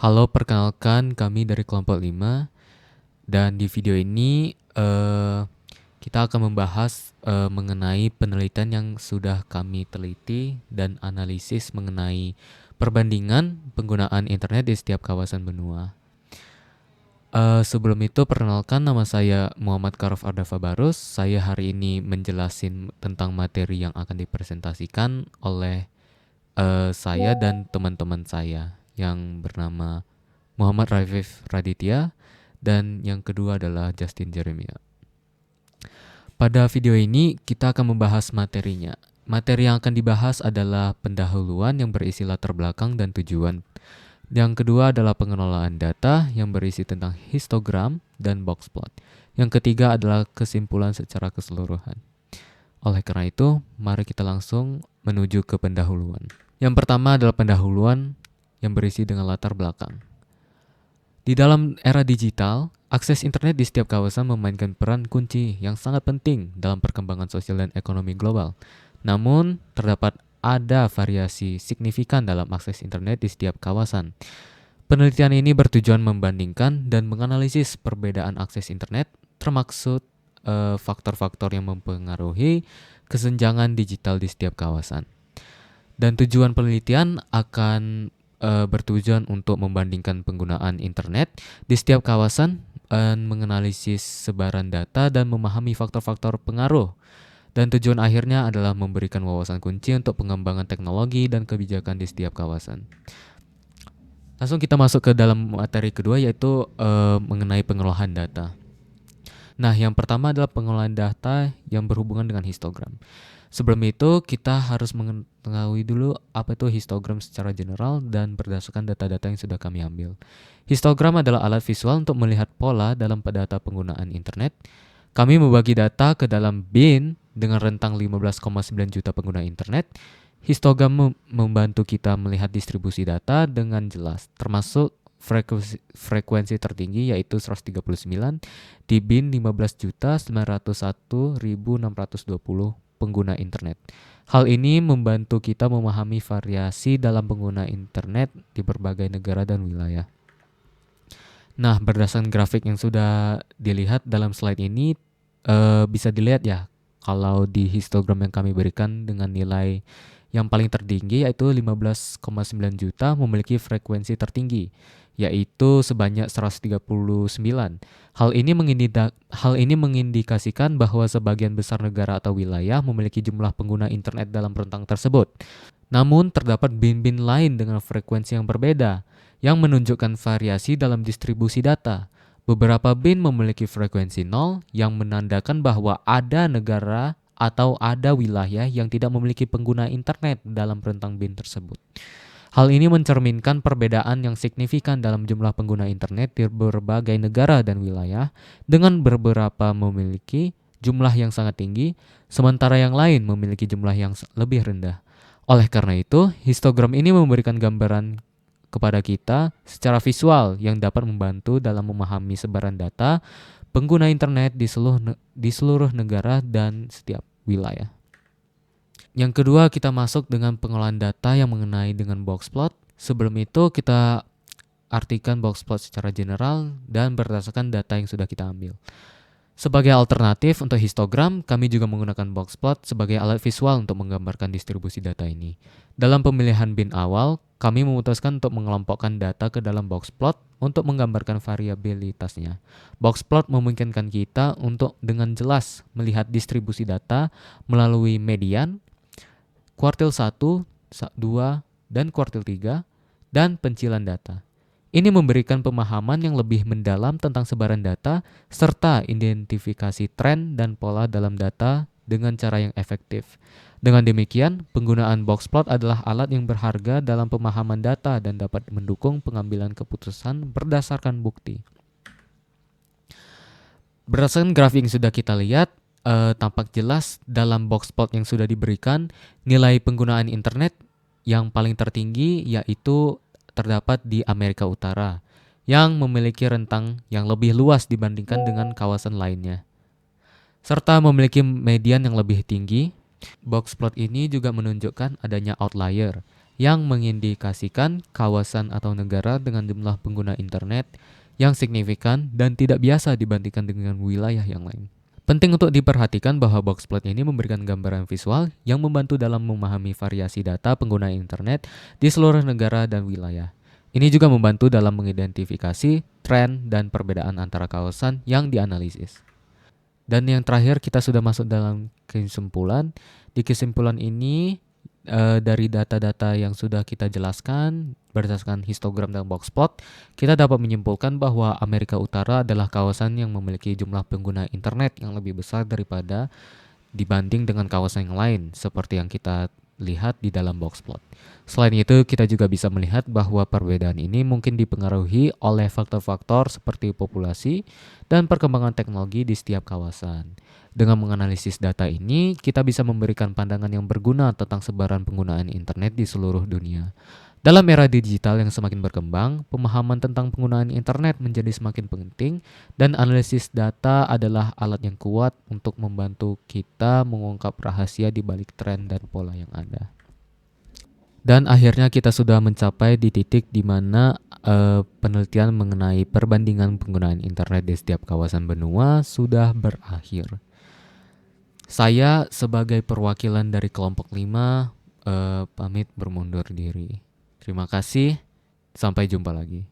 Halo, perkenalkan kami dari kelompok 5 dan di video ini kita akan membahas mengenai penelitian yang sudah kami teliti dan analisis mengenai perbandingan penggunaan internet di setiap kawasan benua. Sebelum itu perkenalkan, nama saya Muhammad Karof Ardafa Barus. Saya hari ini menjelasin tentang materi yang akan dipresentasikan oleh saya dan teman-teman saya yang bernama Muhammad Raifif Raditya, dan yang kedua adalah Justin Jeremia. Pada video ini kita akan membahas materinya. Materi yang akan dibahas adalah pendahuluan yang berisi latar belakang dan tujuan. Yang kedua adalah pengelolaan data yang berisi tentang histogram dan boxplot. Yang ketiga adalah kesimpulan secara keseluruhan. Oleh karena itu, mari kita langsung menuju ke pendahuluan. Yang pertama adalah pendahuluan yang berisi dengan latar belakang. Di dalam era digital, akses internet di setiap kawasan memainkan peran kunci yang sangat penting dalam perkembangan sosial dan ekonomi global. Namun, terdapat ada variasi signifikan dalam akses internet di setiap kawasan. Penelitian ini bertujuan membandingkan dan menganalisis perbedaan akses internet, termaksud faktor-faktor yang mempengaruhi kesenjangan digital di setiap kawasan. Dan tujuan penelitian akan bertujuan untuk membandingkan penggunaan internet di setiap kawasan, menganalisis sebaran data dan memahami faktor-faktor pengaruh. Dan tujuan akhirnya adalah memberikan wawasan kunci untuk pengembangan teknologi dan kebijakan di setiap kawasan. Langsung kita masuk ke dalam materi kedua, yaitu mengenai pengolahan data. Nah, yang pertama adalah pengolahan data yang berhubungan dengan histogram. Sebelum itu, kita harus mengetahui dulu apa itu histogram secara general dan berdasarkan data-data yang sudah kami ambil. Histogram adalah alat visual untuk melihat pola dalam data penggunaan internet. Kami membagi data ke dalam bin dengan rentang 15,9 juta pengguna internet. Histogram membantu kita melihat distribusi data dengan jelas, termasuk frekuensi tertinggi yaitu 139 di bin 15.901.620 pengguna internet. Hal ini membantu kita memahami variasi dalam pengguna internet di berbagai negara dan wilayah. Nah, berdasarkan grafik yang sudah dilihat dalam slide ini, bisa dilihat ya, kalau di histogram yang kami berikan dengan nilai yang paling tertinggi yaitu 15,9 juta memiliki frekuensi tertinggi, yaitu sebanyak 139. Hal ini mengindikasikan bahwa sebagian besar negara atau wilayah memiliki jumlah pengguna internet dalam rentang tersebut. Namun, terdapat bin-bin lain dengan frekuensi yang berbeda, yang menunjukkan variasi dalam distribusi data. Beberapa bin memiliki frekuensi 0 yang menandakan bahwa ada negara atau ada wilayah yang tidak memiliki pengguna internet dalam rentang bin tersebut. Hal ini mencerminkan perbedaan yang signifikan dalam jumlah pengguna internet di berbagai negara dan wilayah, dengan beberapa memiliki jumlah yang sangat tinggi, sementara yang lain memiliki jumlah yang lebih rendah. Oleh karena itu, histogram ini memberikan gambaran kepada kita secara visual yang dapat membantu dalam memahami sebaran data pengguna internet di seluruh negara dan setiap wilayah. Yang kedua, kita masuk dengan pengolahan data yang mengenai dengan boxplot. Sebelum itu, kita artikan boxplot secara general dan berdasarkan data yang sudah kita ambil. Sebagai alternatif untuk histogram, kami juga menggunakan boxplot sebagai alat visual untuk menggambarkan distribusi data ini. Dalam pemilihan bin awal, kami memutuskan untuk mengelompokkan data ke dalam boxplot untuk menggambarkan variabilitasnya. Boxplot memungkinkan kita untuk dengan jelas melihat distribusi data melalui median, kuartil 1, 2, dan kuartil 3, dan pencilan data. Ini memberikan pemahaman yang lebih mendalam tentang sebaran data serta identifikasi tren dan pola dalam data dengan cara yang efektif. Dengan demikian, penggunaan boxplot adalah alat yang berharga dalam pemahaman data dan dapat mendukung pengambilan keputusan berdasarkan bukti. Berdasarkan grafik yang sudah kita lihat, tampak jelas dalam boxplot yang sudah diberikan nilai penggunaan internet yang paling tertinggi yaitu terdapat di Amerika Utara, yang memiliki rentang yang lebih luas dibandingkan dengan kawasan lainnya, serta memiliki median yang lebih tinggi. Boxplot ini juga menunjukkan adanya outlier, yang mengindikasikan kawasan atau negara dengan jumlah pengguna internet yang signifikan dan tidak biasa dibandingkan dengan wilayah yang lain. Penting untuk diperhatikan bahwa boxplot ini memberikan gambaran visual yang membantu dalam memahami variasi data pengguna internet di seluruh negara dan wilayah. Ini juga membantu dalam mengidentifikasi tren dan perbedaan antara kawasan yang dianalisis. Dan yang terakhir kita sudah masuk dalam kesimpulan. Di kesimpulan ini dari data-data yang sudah kita jelaskan berdasarkan histogram dan boxplot, kita dapat menyimpulkan bahwa Amerika Utara adalah kawasan yang memiliki jumlah pengguna internet yang lebih besar daripada dibanding dengan kawasan yang lain seperti yang kita lihat di dalam boxplot. Selain itu, kita juga bisa melihat bahwa perbedaan ini mungkin dipengaruhi oleh faktor-faktor seperti populasi dan perkembangan teknologi di setiap kawasan. Dengan menganalisis data ini, kita bisa memberikan pandangan yang berguna tentang sebaran penggunaan internet di seluruh dunia. Dalam era digital yang semakin berkembang, pemahaman tentang penggunaan internet menjadi semakin penting dan analisis data adalah alat yang kuat untuk membantu kita mengungkap rahasia di balik tren dan pola yang ada. Dan akhirnya kita sudah mencapai di titik di mana penelitian mengenai perbandingan penggunaan internet di setiap kawasan benua sudah berakhir. Saya sebagai perwakilan dari kelompok 5 pamit bermundur diri. Terima kasih, sampai jumpa lagi.